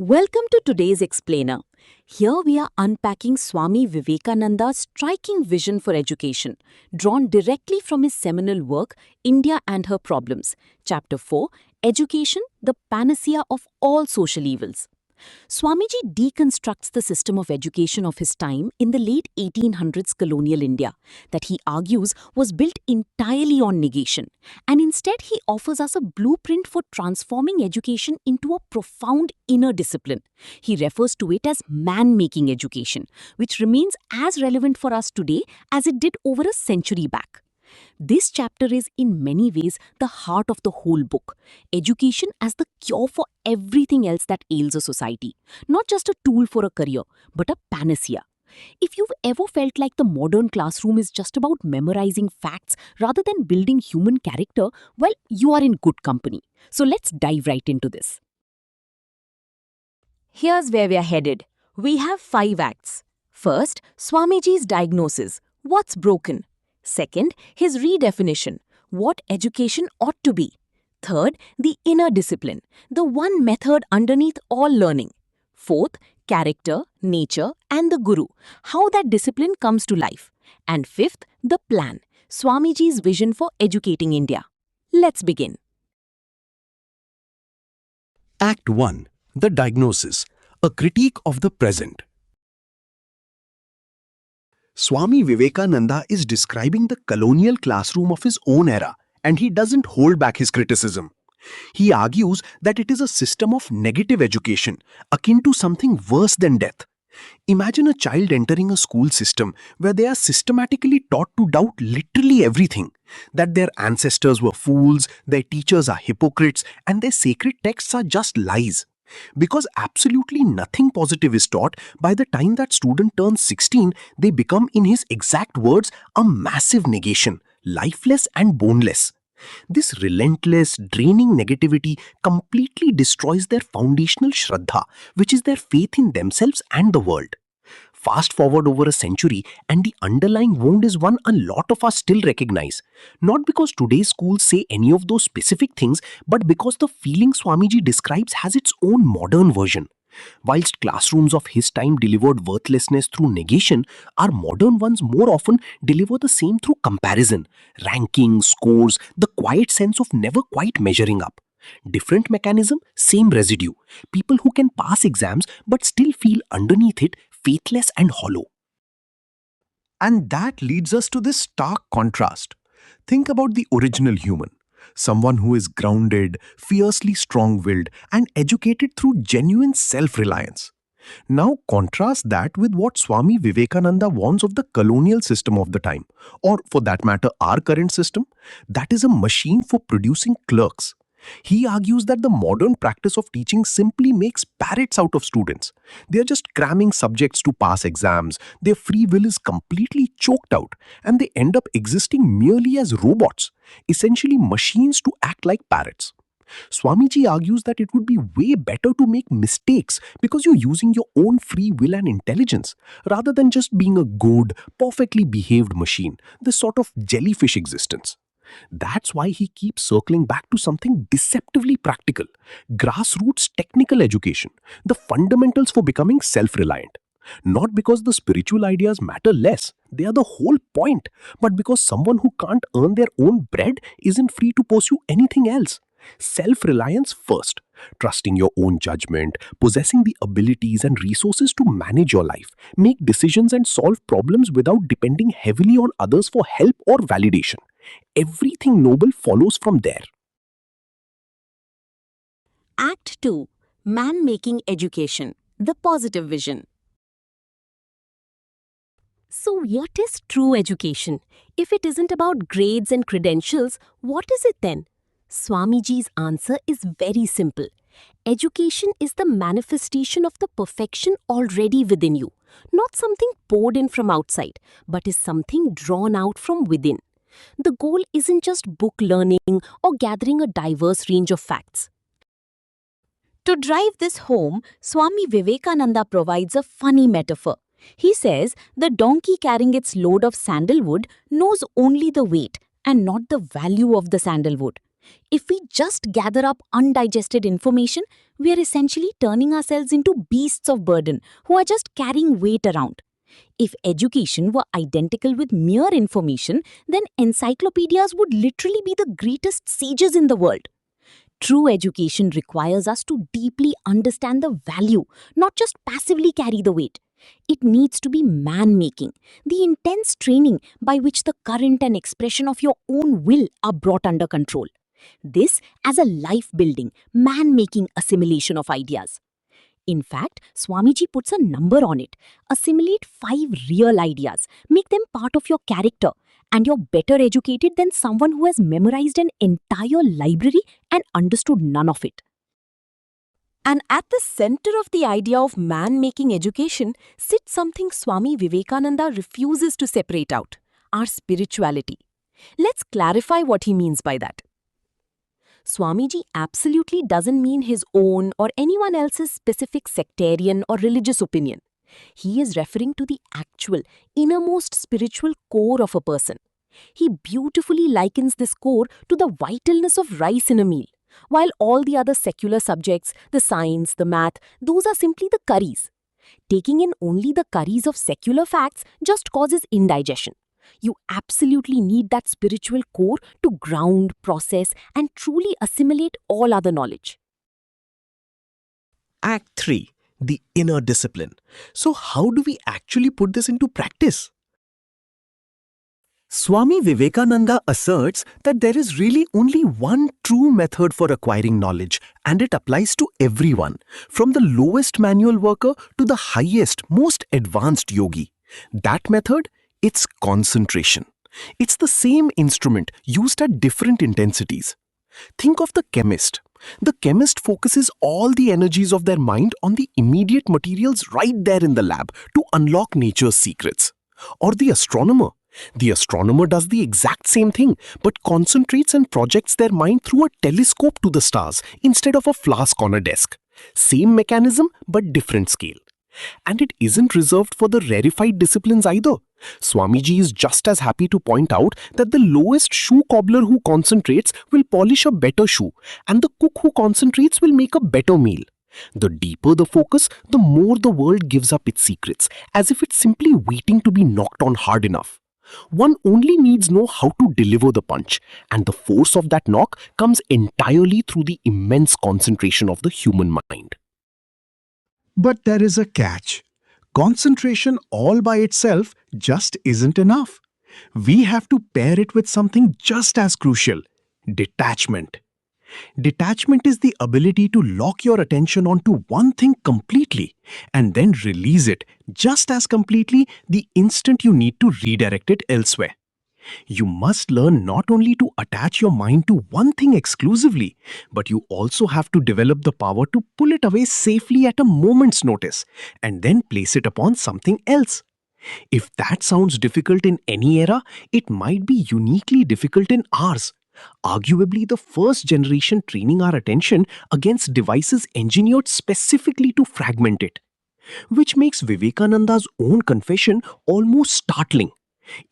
Welcome to today's explainer. Here we are unpacking Swami Vivekananda's striking vision for education, drawn directly from his seminal work, India and Her Problems, Chapter 4, Education, the Panacea of All Social Evils. Swamiji deconstructs the system of education of his time in the late 1800s colonial India that he argues was built entirely on negation, and instead he offers us a blueprint for transforming education into a profound inner discipline. He refers to it as man-making education, which remains as relevant for us today as it did over a century back. This chapter is in many ways the heart of the whole book. Education as the cure for everything else that ails a society. Not just a tool for a career, but a panacea. If you've ever felt like the modern classroom is just about memorizing facts rather than building human character, well, you are in good company. So let's dive right into this. Here's where we are headed. We have 5 acts. First, Swamiji's diagnosis. What's broken? Second, his redefinition, what education ought to be. Third, the inner discipline, the one method underneath all learning. Fourth, character, nature, and the guru, how that discipline comes to life. And fifth, the plan, Swamiji's vision for educating India. Let's begin. Act 1. The Diagnosis, a critique of the present. Swami Vivekananda is describing the colonial classroom of his own era, and he doesn't hold back his criticism. He argues that it is a system of negative education, akin to something worse than death. Imagine a child entering a school system where they are systematically taught to doubt literally everything, that their ancestors were fools, their teachers are hypocrites, and their sacred texts are just lies. Because absolutely nothing positive is taught, by the time that student turns 16, they become, in his exact words, a massive negation, lifeless and boneless. This relentless, draining negativity completely destroys their foundational Shraddha, which is their faith in themselves and the world. Fast forward over a century, and the underlying wound is one a lot of us still recognize. Not because today's schools say any of those specific things, but because the feeling Swamiji describes has its own modern version. Whilst classrooms of his time delivered worthlessness through negation, our modern ones more often deliver the same through comparison, ranking, scores, the quiet sense of never quite measuring up. Different mechanism, same residue. People who can pass exams but still feel underneath it faithless and hollow. And that leads us to this stark contrast. Think about the original human. Someone who is grounded, fiercely strong-willed, and educated through genuine self-reliance. Now contrast that with what Swami Vivekananda wants of the colonial system of the time, or for that matter our current system, that is a machine for producing clerks. He argues that the modern practice of teaching simply makes parrots out of students. They are just cramming subjects to pass exams, their free will is completely choked out, and they end up existing merely as robots, essentially machines to act like parrots. Swamiji argues that it would be way better to make mistakes because you're using your own free will and intelligence, rather than just being a good, perfectly behaved machine, this sort of jellyfish existence. That's why he keeps circling back to something deceptively practical, grassroots technical education, the fundamentals for becoming self-reliant. Not because the spiritual ideas matter less, they are the whole point, but because someone who can't earn their own bread isn't free to pursue anything else. Self-reliance first, trusting your own judgment, possessing the abilities and resources to manage your life, make decisions and solve problems without depending heavily on others for help or validation. Everything noble follows from there. Act 2. Man-making education, the positive vision. So what is true education? If it isn't about grades and credentials, what is it then? Swamiji's answer is very simple. Education is the manifestation of the perfection already within you, not something poured in from outside, but is something drawn out from within. The goal isn't just book learning or gathering a diverse range of facts. To drive this home, Swami Vivekananda provides a funny metaphor. He says the donkey carrying its load of sandalwood knows only the weight and not the value of the sandalwood. If we just gather up undigested information, we are essentially turning ourselves into beasts of burden who are just carrying weight around. If education were identical with mere information, then encyclopedias would literally be the greatest sages in the world. True education requires us to deeply understand the value, not just passively carry the weight. It needs to be man-making, the intense training by which the current and expression of your own will are brought under control. This as a life-building, man-making assimilation of ideas. In fact, Swamiji puts a number on it. Assimilate 5 real ideas. Make them part of your character. And you're better educated than someone who has memorized an entire library and understood none of it. And at the center of the idea of man-making education sits something Swami Vivekananda refuses to separate out: our spirituality. Let's clarify what he means by that. Swamiji absolutely doesn't mean his own or anyone else's specific sectarian or religious opinion. He is referring to the actual, innermost spiritual core of a person. He beautifully likens this core to the vitalness of rice in a meal, while all the other secular subjects, the science, the math, those are simply the curries. Taking in only the curries of secular facts just causes indigestion. You absolutely need that spiritual core to ground, process, and truly assimilate all other knowledge. Act 3. The inner discipline. So how do we actually put this into practice? Swami Vivekananda asserts that there is really only one true method for acquiring knowledge, and it applies to everyone, from the lowest manual worker to the highest, most advanced yogi. That method? It's concentration. It's the same instrument used at different intensities. Think of the chemist. The chemist focuses all the energies of their mind on the immediate materials right there in the lab to unlock nature's secrets. Or the astronomer. The astronomer does the exact same thing, but concentrates and projects their mind through a telescope to the stars instead of a flask on a desk. Same mechanism, but different scale. And it isn't reserved for the rarefied disciplines either. Swamiji is just as happy to point out that the lowest shoe cobbler who concentrates will polish a better shoe, and the cook who concentrates will make a better meal. The deeper the focus, the more the world gives up its secrets, as if it's simply waiting to be knocked on hard enough. One only needs know how to deliver the punch, and the force of that knock comes entirely through the immense concentration of the human mind. But there is a catch. Concentration all by itself just isn't enough. We have to pair it with something just as crucial: detachment. Detachment is the ability to lock your attention onto one thing completely and then release it just as completely the instant you need to redirect it elsewhere. You must learn not only to attach your mind to one thing exclusively, but you also have to develop the power to pull it away safely at a moment's notice and then place it upon something else. If that sounds difficult in any era, it might be uniquely difficult in ours. Arguably the first generation training our attention against devices engineered specifically to fragment it. Which makes Vivekananda's own confession almost startling.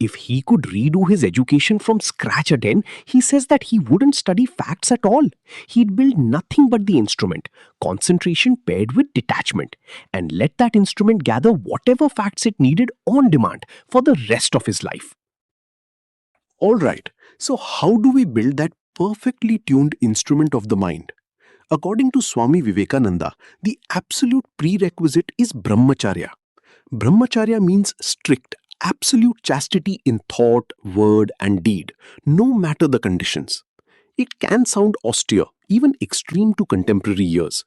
If he could redo his education from scratch again, he says that he wouldn't study facts at all. He'd build nothing but the instrument, concentration paired with detachment, and let that instrument gather whatever facts it needed on demand for the rest of his life. Alright, so how do we build that perfectly tuned instrument of the mind? According to Swami Vivekananda, the absolute prerequisite is Brahmacharya. Brahmacharya means strict, absolute chastity in thought, word, and deed, no matter the conditions. It can sound austere, even extreme to contemporary ears.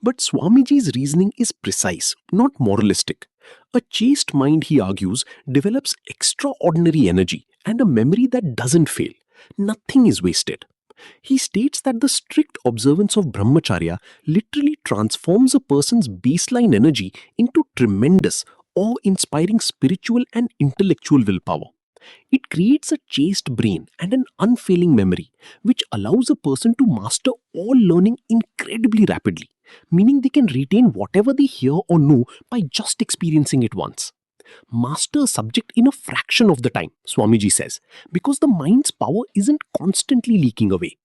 But Swamiji's reasoning is precise, not moralistic. A chaste mind, he argues, develops extraordinary energy and a memory that doesn't fail. Nothing is wasted. He states that the strict observance of Brahmacharya literally transforms a person's baseline energy into tremendous, awe-inspiring spiritual and intellectual willpower. It creates a chaste brain and an unfailing memory, which allows a person to master all learning incredibly rapidly, meaning they can retain whatever they hear or know by just experiencing it once. Master a subject in a fraction of the time, Swamiji says, because the mind's power isn't constantly leaking away.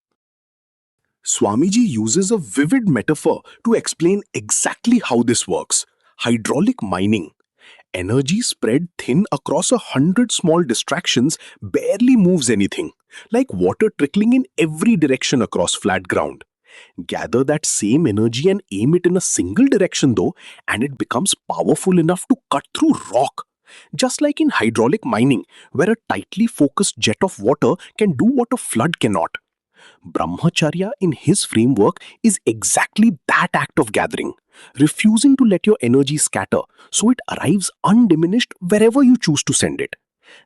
Swamiji uses a vivid metaphor to explain exactly how this works. Hydraulic mining. Energy spread thin across 100 small distractions barely moves anything, like water trickling in every direction across flat ground. Gather that same energy and aim it in a single direction though, and it becomes powerful enough to cut through rock. Just like in hydraulic mining, where a tightly focused jet of water can do what a flood cannot. Brahmacharya, in his framework, is exactly that act of gathering, refusing to let your energy scatter so it arrives undiminished wherever you choose to send it.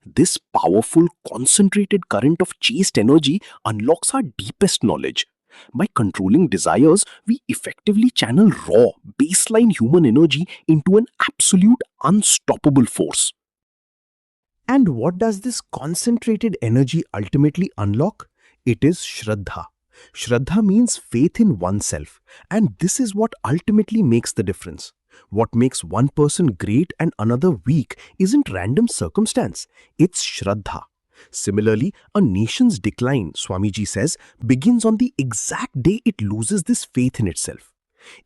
This powerful, concentrated current of chaste energy unlocks our deepest knowledge. By controlling desires, we effectively channel raw, baseline human energy into an absolute, unstoppable force. And what does this concentrated energy ultimately unlock? It is Shraddha. Shraddha means faith in oneself, and this is what ultimately makes the difference. What makes one person great and another weak isn't random circumstance, it's Shraddha. Similarly, a nation's decline, Swamiji says, begins on the exact day it loses this faith in itself.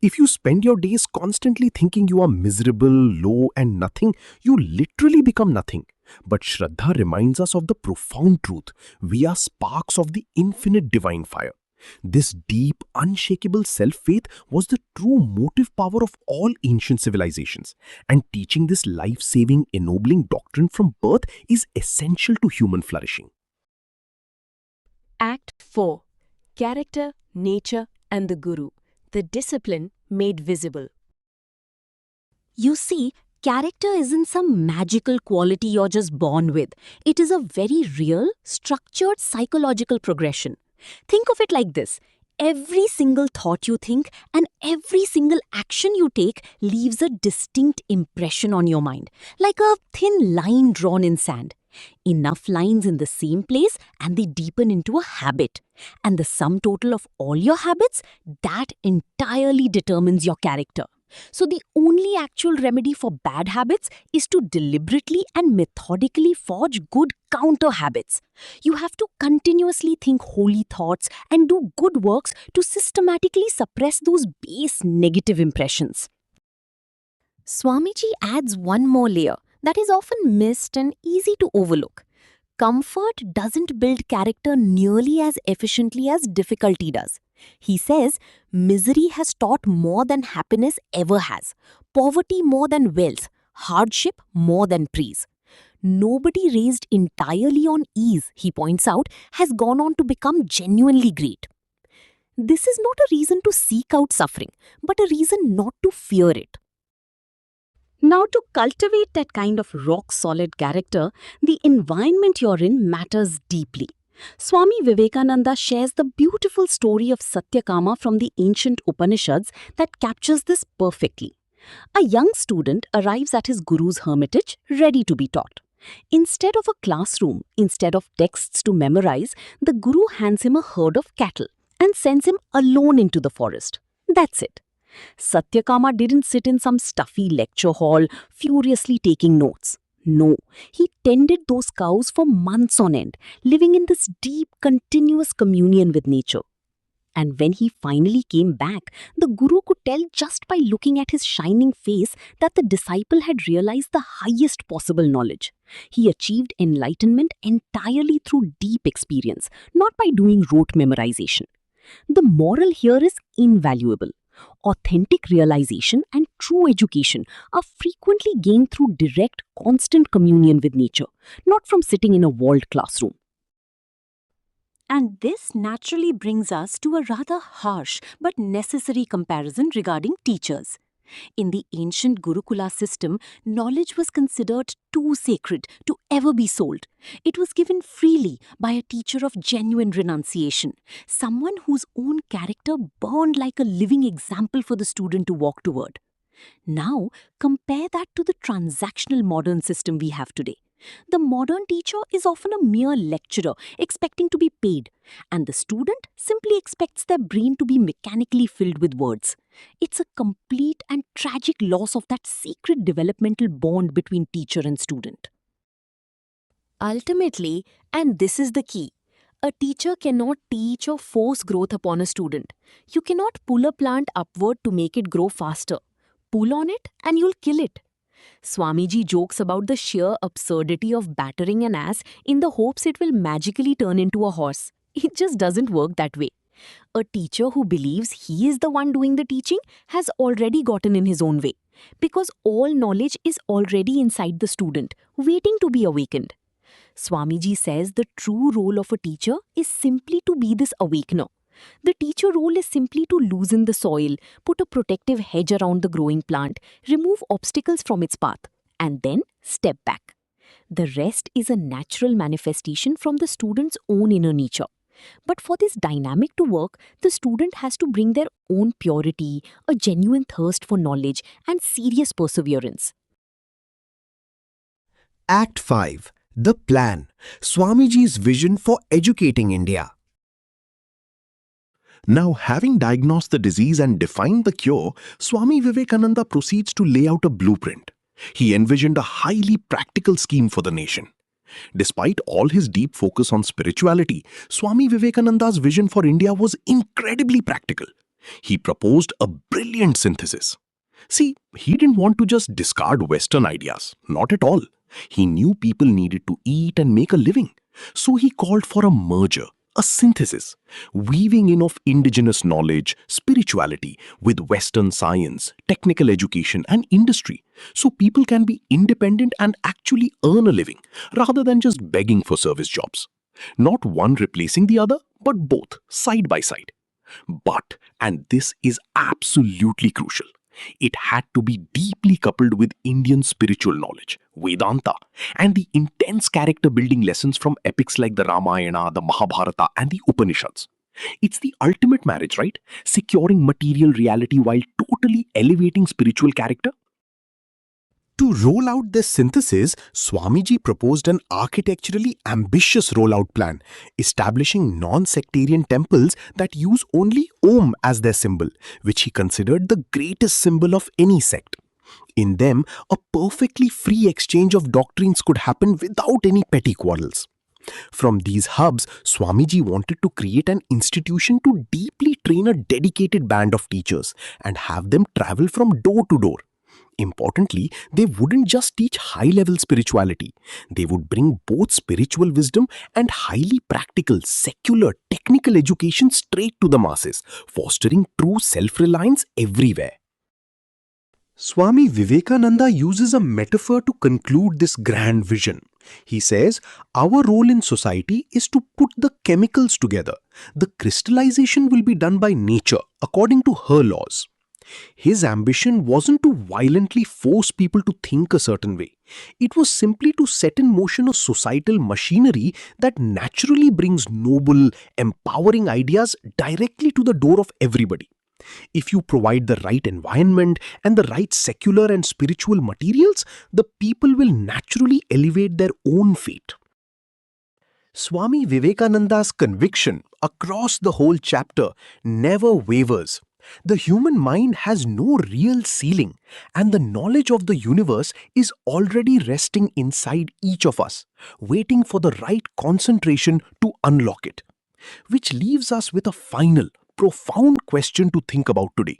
If you spend your days constantly thinking you are miserable, low, and nothing, you literally become nothing. But Shraddha reminds us of the profound truth. We are sparks of the infinite divine fire. This deep, unshakable self-faith was the true motive power of all ancient civilizations, and teaching this life-saving, ennobling doctrine from birth is essential to human flourishing. Act 4. Character, Nature, and the Guru. The discipline made visible. You see, character isn't some magical quality you're just born with. It is a very real, structured psychological progression. Think of it like this. Every single thought you think and every single action you take leaves a distinct impression on your mind, like a thin line drawn in sand. Enough lines in the same place and they deepen into a habit. And the sum total of all your habits, that entirely determines your character. So the only actual remedy for bad habits is to deliberately and methodically forge good counter habits. You have to continuously think holy thoughts and do good works to systematically suppress those base negative impressions. Swamiji adds one more layer that is often missed and easy to overlook. Comfort doesn't build character nearly as efficiently as difficulty does. He says, misery has taught more than happiness ever has, poverty more than wealth, hardship more than praise. Nobody raised entirely on ease, he points out, has gone on to become genuinely great. This is not a reason to seek out suffering, but a reason not to fear it. Now, to cultivate that kind of rock-solid character, the environment you're in matters deeply. Swami Vivekananda shares the beautiful story of Satyakama from the ancient Upanishads that captures this perfectly. A young student arrives at his guru's hermitage, ready to be taught. Instead of a classroom, instead of texts to memorize, the guru hands him a herd of cattle and sends him alone into the forest. That's it. Satyakama didn't sit in some stuffy lecture hall, furiously taking notes. No, he tended those cows for months on end, living in this deep, continuous communion with nature. And when he finally came back, the guru could tell just by looking at his shining face that the disciple had realized the highest possible knowledge. He achieved enlightenment entirely through deep experience, not by doing rote memorization. The moral here is invaluable. Authentic realization and true education are frequently gained through direct, constant communion with nature, not from sitting in a walled classroom. And this naturally brings us to a rather harsh but necessary comparison regarding teachers. In the ancient Gurukula system, knowledge was considered too sacred to ever be sold. It was given freely by a teacher of genuine renunciation, someone whose own character burned like a living example for the student to walk toward. Now, compare that to the transactional modern system we have today. The modern teacher is often a mere lecturer expecting to be paid, and the student simply expects their brain to be mechanically filled with words. It's a complete and tragic loss of that sacred developmental bond between teacher and student. Ultimately, and this is the key, A teacher cannot teach or force growth upon a student. You cannot pull a plant upward to make it grow faster. Pull on it and you'll kill it. Swamiji jokes about the sheer absurdity of battering an ass in the hopes it will magically turn into a horse. It just doesn't work that way. A teacher who believes he is the one doing the teaching has already gotten in his own way, because all knowledge is already inside the student, waiting to be awakened. Swamiji says the true role of a teacher is simply to be this awakener. The teacher role is simply to loosen the soil, put a protective hedge around the growing plant, remove obstacles from its path, and then step back. The rest is a natural manifestation from the student's own inner nature. But for this dynamic to work, the student has to bring their own purity, a genuine thirst for knowledge, and serious perseverance. Act 5. The Plan. Swamiji's Vision for Educating India. Now, having diagnosed the disease and defined the cure, Swami Vivekananda proceeds to lay out a blueprint. He envisioned a highly practical scheme for the nation. Despite all his deep focus on spirituality, Swami Vivekananda's vision for India was incredibly practical. He proposed a brilliant synthesis. See, he didn't want to just discard Western ideas, not at all. He knew people needed to eat and make a living. So he called for a merger, a synthesis, weaving in of indigenous knowledge, spirituality with Western science, technical education and industry, so people can be independent and actually earn a living, rather than just begging for service jobs. Not one replacing the other, but both, side by side. But, and this is absolutely crucial, it had to be deeply coupled with Indian spiritual knowledge, Vedanta, and the intense character-building lessons from epics like the Ramayana, the Mahabharata, and the Upanishads. It's the ultimate marriage, right? Securing material reality while totally elevating spiritual character. To roll out this synthesis, Swamiji proposed an architecturally ambitious rollout plan, establishing non-sectarian temples that use only Om as their symbol, which he considered the greatest symbol of any sect. In them, a perfectly free exchange of doctrines could happen without any petty quarrels. From these hubs, Swamiji wanted to create an institution to deeply train a dedicated band of teachers and have them travel from door to door. Importantly, they wouldn't just teach high-level spirituality. They would bring both spiritual wisdom and highly practical, secular, technical education straight to the masses, fostering true self-reliance everywhere. Swami Vivekananda uses a metaphor to conclude this grand vision. He says, our role in society is to put the chemicals together. The crystallization will be done by nature, according to her laws. His ambition wasn't to violently force people to think a certain way. It was simply to set in motion a societal machinery that naturally brings noble, empowering ideas directly to the door of everybody. If you provide the right environment and the right secular and spiritual materials, the people will naturally elevate their own fate. Swami Vivekananda's conviction across the whole chapter never wavers. The human mind has no real ceiling, and the knowledge of the universe is already resting inside each of us, waiting for the right concentration to unlock it. Which leaves us with a final, profound question to think about today.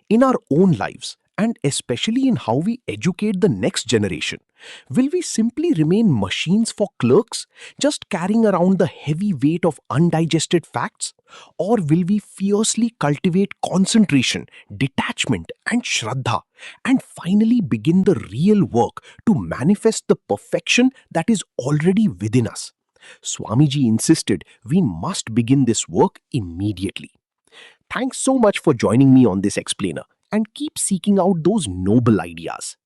In our own lives, and especially in how we educate the next generation, will we simply remain machines for clerks, just carrying around the heavy weight of undigested facts? Or will we fiercely cultivate concentration, detachment, and Shraddha, and finally begin the real work to manifest the perfection that is already within us? Swamiji insisted we must begin this work immediately. Thanks so much for joining me on this explainer, and keep seeking out those noble ideas.